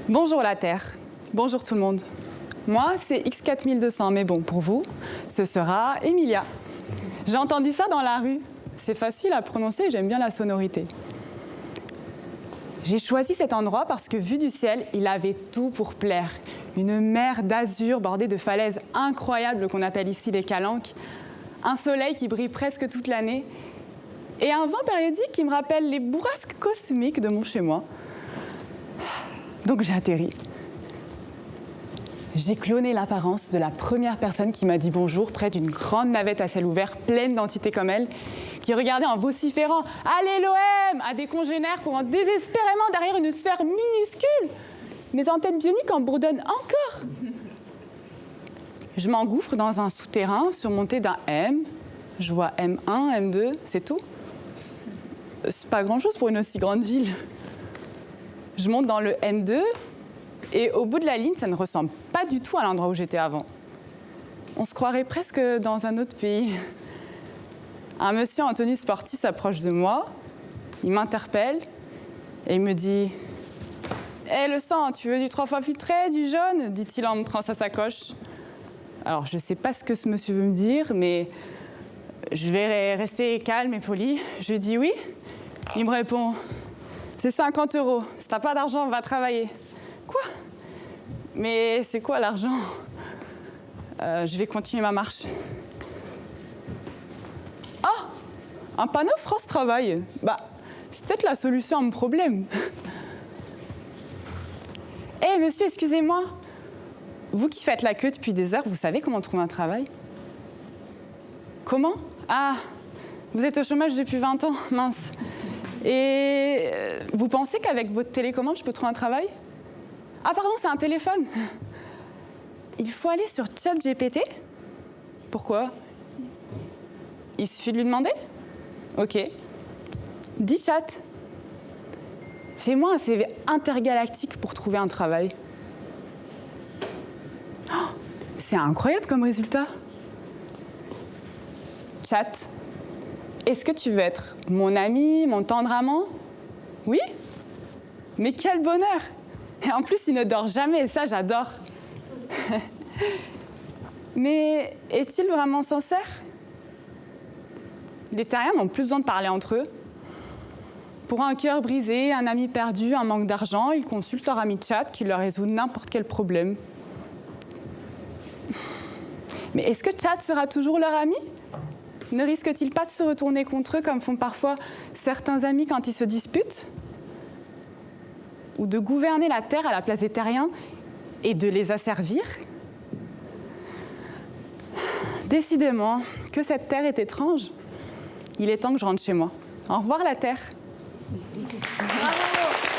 Bonjour la Terre, bonjour tout le monde. Moi, c'est X4200, mais bon, pour vous, ce sera Emilia. J'ai entendu ça dans la rue. C'est facile à prononcer, j'aime bien la sonorité. J'ai choisi cet endroit parce que, vu du ciel, il avait tout pour plaire. Une mer d'azur bordée de falaises incroyables qu'on appelle ici les calanques, un soleil qui brille presque toute l'année et un vent périodique qui me rappelle les bourrasques cosmiques de mon chez-moi. Donc j'ai atterri. J'ai cloné l'apparence de la première personne qui m'a dit bonjour près d'une grande navette à ciel ouvert pleine d'entités comme elle, qui regardait en vociférant « Allez l'OM !» à des congénères courant désespérément derrière une sphère minuscule. Mes antennes bioniques en bourdonnent encore. Je m'engouffre dans un souterrain surmonté d'un M. Je vois M1, M2, c'est tout. C'est pas grand-chose pour une aussi grande ville. Je monte dans le M2 et au bout de la ligne, ça ne ressemble pas du tout à l'endroit où j'étais avant. On se croirait presque dans un autre pays. Un monsieur en tenue sportive s'approche de moi, il m'interpelle et il me dit « Hé, le sang, tu veux du 3 fois filtré, du jaune ?» dit-il en montrant sa sacoche. Alors, je ne sais pas ce que ce monsieur veut me dire, mais je vais rester calme et poli. Je lui dis « Oui ». Il me répond « C'est 50 €. Si t'as pas d'argent, va travailler. » Quoi ? Mais c'est quoi l'argent ? Je vais continuer ma marche. Ah ! Un panneau France Travail. Bah, c'est peut-être la solution à mon problème. Hé, monsieur, excusez-moi. Vous qui faites la queue depuis des heures, vous savez comment trouver un travail ? Comment ? Ah, vous êtes au chômage depuis 20 ans, mince. Et vous pensez qu'avec votre télécommande, je peux trouver un travail ? Ah pardon, c'est un téléphone. Il faut aller sur ChatGPT. Pourquoi ? Il suffit de lui demander ? Ok. Dis chat. Fais-moi un CV intergalactique pour trouver un travail. Oh, c'est incroyable comme résultat. Chat. Est-ce que tu veux être mon ami, mon tendre amant ? Oui ? Mais quel bonheur ! Et en plus, il ne dort jamais, et ça, j'adore. Mais est-il vraiment sincère ? Les terriens n'ont plus besoin de parler entre eux. Pour un cœur brisé, un ami perdu, un manque d'argent, ils consultent leur ami chat qui leur résout n'importe quel problème. Mais est-ce que chat sera toujours leur ami ? Ne risque-t-il pas de se retourner contre eux comme font parfois certains amis quand ils se disputent ? Ou de gouverner la Terre à la place des terriens et de les asservir ? Décidément, que cette Terre est étrange. Il est temps que je rentre chez moi. Au revoir la Terre. Bravo.